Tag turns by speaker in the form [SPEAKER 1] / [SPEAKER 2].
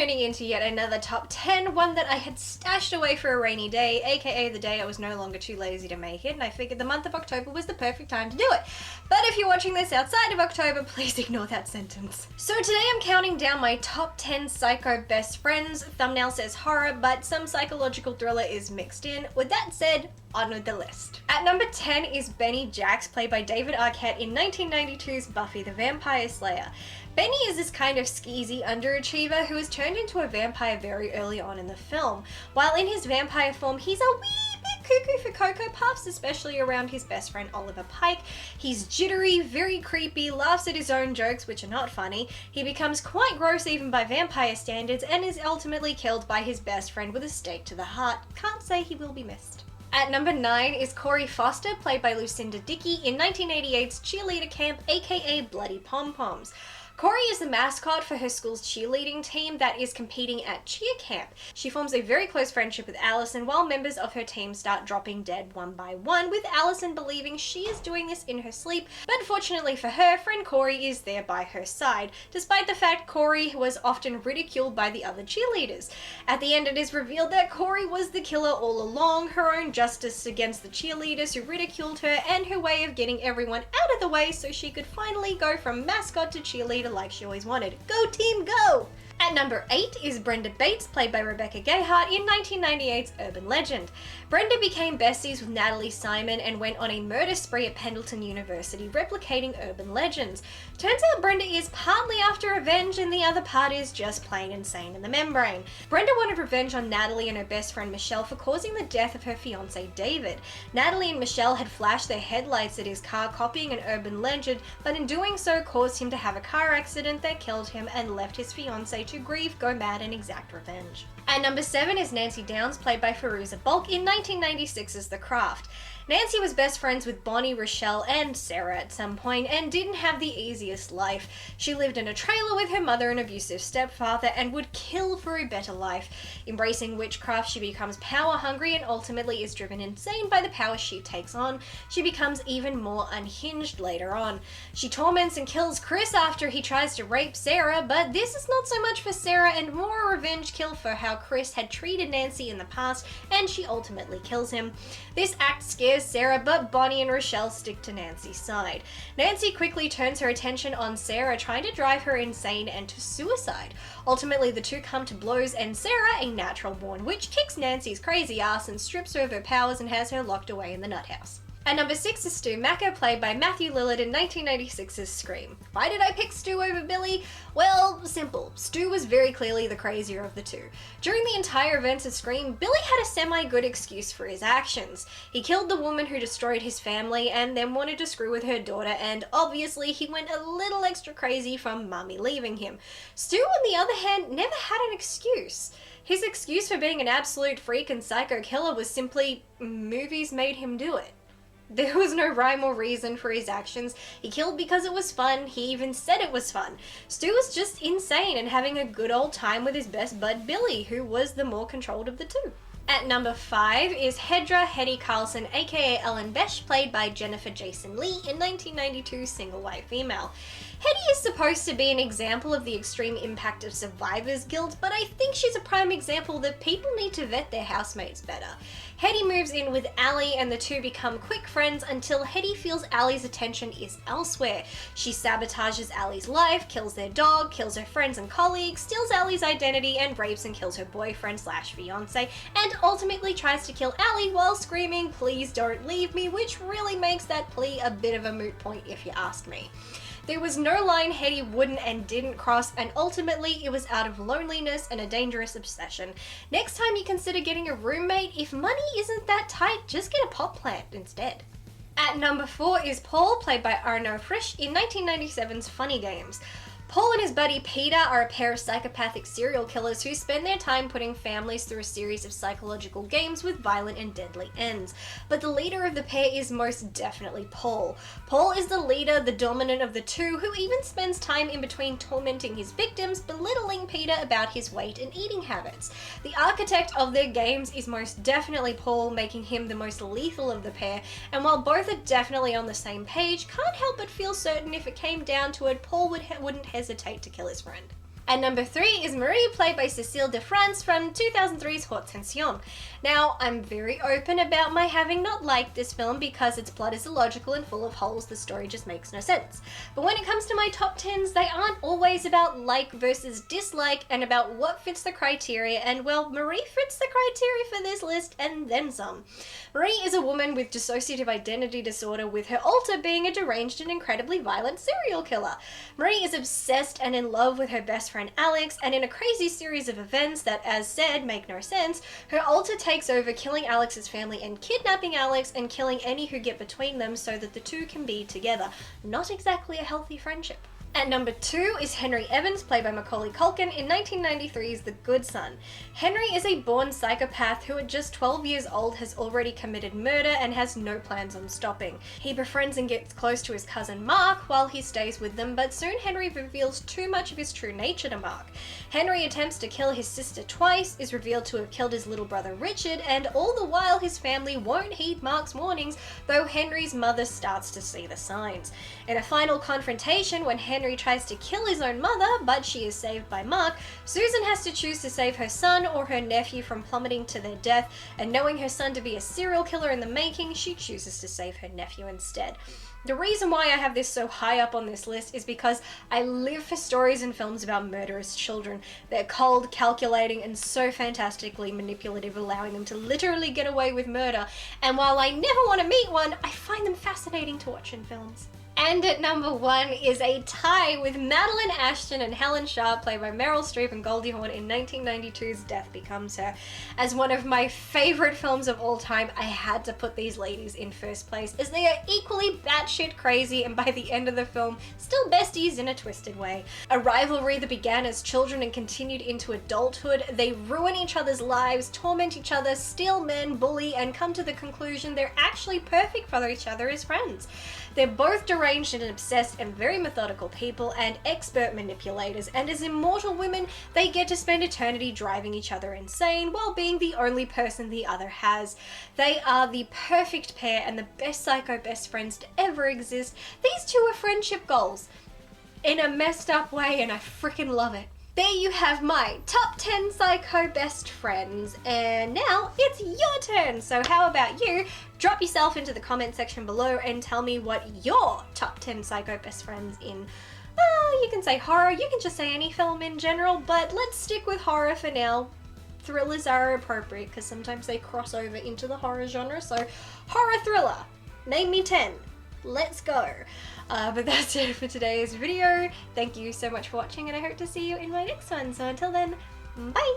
[SPEAKER 1] tuning into yet another top 10, one that I had stashed away for a rainy day, aka the day I was no longer too lazy to make it, and I figured the month of October was the perfect time to do it. But if you're watching this outside of October, please ignore that sentence. So today I'm counting down my top 10 psycho best friends. Thumbnail says horror, but some psychological thriller is mixed in. With that said, on with the list. At number 10 is Benny Jax, played by David Arquette in 1992's Buffy the Vampire Slayer. Benny is this kind of skeezy underachiever who is turned into a vampire very early on in the film. While in his vampire form, he's a wee bit cuckoo for Cocoa Puffs, especially around his best friend Oliver Pike. He's jittery, very creepy, laughs at his own jokes, which are not funny. He becomes quite gross even by vampire standards, and is ultimately killed by his best friend with a stake to the heart. Can't say he will be missed. At number 9 is Corey Foster, played by Lucinda Dickey in 1988's Cheerleader Camp, aka Bloody Pom Poms. Corey is the mascot for her school's cheerleading team that is competing at cheer camp. She forms a very close friendship with Allison while members of her team start dropping dead one by one, with Allison believing she is doing this in her sleep, but fortunately for her, friend Corey is there by her side, despite the fact Corey was often ridiculed by the other cheerleaders. At the end, it is revealed that Corey was the killer all along, her own justice against the cheerleaders who ridiculed her, and her way of getting everyone out of the way so she could finally go from mascot to cheerleader like she always wanted. Go team, go! At number 8 is Brenda Bates, played by Rebecca Gayheart in 1998's Urban Legend. Brenda became besties with Natalie Simon and went on a murder spree at Pendleton University, replicating urban legends. Turns out Brenda is partly after revenge and the other part is just plain insane in the membrane. Brenda wanted revenge on Natalie and her best friend Michelle for causing the death of her fiancé David. Natalie and Michelle had flashed their headlights at his car copying an urban legend, but in doing so caused him to have a car accident that killed him and left his fiancé to grieve, go mad, and exact revenge. At number 7 is Nancy Downs, played by Fairuza Balk in 1996's The Craft. Nancy was best friends with Bonnie, Rochelle, and Sarah at some point, and didn't have the easiest life. She lived in a trailer with her mother and abusive stepfather, and would kill for a better life. Embracing witchcraft, she becomes power-hungry and ultimately is driven insane by the power she takes on. She becomes even more unhinged later on. She torments and kills Chris after he tries to rape Sarah, but this is not so much for Sarah and more a revenge kill for how Chris had treated Nancy in the past, and she ultimately kills him. This act scares Sarah, but Bonnie and Rochelle stick to Nancy's side. Nancy quickly turns her attention on Sarah, trying to drive her insane and to suicide. Ultimately, the two come to blows, and Sarah, a natural-born witch, kicks Nancy's crazy ass and strips her of her powers and has her locked away in the nut house. At number 6 is Stu Macker, played by Matthew Lillard in 1996's Scream. Why did I pick Stu over Billy? Well, simple. Stu was very clearly the crazier of the two. During the entire events of Scream, Billy had a semi-good excuse for his actions. He killed the woman who destroyed his family and then wanted to screw with her daughter, and obviously he went a little extra crazy from Mummy leaving him. Stu, on the other hand, never had an excuse. His excuse for being an absolute freak and psycho killer was simply movies made him do it. There was no rhyme or reason for his actions. He killed because it was fun. He even said it was fun. Stu was just insane and having a good old time with his best bud Billy, who was the more controlled of the two. At number 5 is Hedy Carlson, aka Ellen Besh, played by Jennifer Jason Leigh in 1992's Single White Female. Hedy is supposed to be an example of the extreme impact of survivor's guilt, but I think she's a prime example that people need to vet their housemates better. Hedy moves in with Allie and the two become quick friends until Hedy feels Allie's attention is elsewhere. She sabotages Allie's life, kills their dog, kills her friends and colleagues, steals Allie's identity, and rapes and kills her boyfriend/fiance, and ultimately tries to kill Allie while screaming, "Please don't leave me," which really makes that plea a bit of a moot point if you ask me. There was no line Hedy wouldn't and didn't cross, and ultimately it was out of loneliness and a dangerous obsession. Next time you consider getting a roommate, if money isn't that tight, just get a pot plant instead. At number 4 is Paul, played by Arno Frisch in 1997's Funny Games. Paul and his buddy Peter are a pair of psychopathic serial killers who spend their time putting families through a series of psychological games with violent and deadly ends. But the leader of the pair is most definitely Paul. Paul is the leader, the dominant of the two, who even spends time in between tormenting his victims, belittling Peter about his weight and eating habits. The architect of their games is most definitely Paul, making him the most lethal of the pair, and while both are definitely on the same page, can't help but feel certain if it came down to it, Paul wouldn't hesitate to kill his friend. And number 3 is Marie, played by Cécile de France from 2003's Haute Tension. Now, I'm very open about my having not liked this film because its plot is illogical and full of holes. The story just makes no sense. But when it comes to my top 10s, they aren't always about like versus dislike and about what fits the criteria, and well, Marie fits the criteria for this list and then some. Marie is a woman with dissociative identity disorder, with her alter being a deranged and incredibly violent serial killer. Marie is obsessed and in love with her best friend Alex, and in a crazy series of events that, as said, make no sense, her alter takes over, killing Alex's family and kidnapping Alex and killing any who get between them so that the two can be together. Not exactly a healthy friendship. At number 2 is Henry Evans, played by Macaulay Culkin in 1993's The Good Son. Henry is a born psychopath who at just 12 years old has already committed murder and has no plans on stopping. He befriends and gets close to his cousin Mark while he stays with them, but soon Henry reveals too much of his true nature to Mark. Henry attempts to kill his sister twice, is revealed to have killed his little brother Richard, and all the while his family won't heed Mark's warnings, though Henry's mother starts to see the signs. In a final confrontation, when Henry tries to kill his own mother, but she is saved by Mark, Susan has to choose to save her son or her nephew from plummeting to their death, and knowing her son to be a serial killer in the making, she chooses to save her nephew instead. The reason why I have this so high up on this list is because I live for stories and films about murderous children. They're cold, calculating, and so fantastically manipulative, allowing them to literally get away with murder. And while I never want to meet one, I find them fascinating to watch in films. And at number 1 is a tie with Madeline Ashton and Helen Shaw, played by Meryl Streep and Goldie Hawn in 1992's Death Becomes Her. As one of my favorite films of all time, I had to put these ladies in first place, as they are equally batshit crazy and by the end of the film, still besties in a twisted way. A rivalry that began as children and continued into adulthood, they ruin each other's lives, torment each other, steal men, bully, and come to the conclusion they're actually perfect for each other as friends. They're both deranged and obsessed and very methodical people and expert manipulators, and as immortal women, they get to spend eternity driving each other insane while being the only person the other has. They are the perfect pair and the best psycho best friends to ever exist. These two are friendship goals in a messed up way, and I freaking love it. There you have my top 10 psycho best friends, and now it's your turn. So how about you drop yourself into the comment section below and tell me what your top 10 psycho best friends in, you can say horror, you can just say any film in general, but let's stick with horror for now. Thrillers are appropriate because sometimes they cross over into the horror genre, so horror thriller, name me 10. Let's go. But that's it for today's video. Thank you so much for watching, and I hope to see you in my next one. So until then, bye!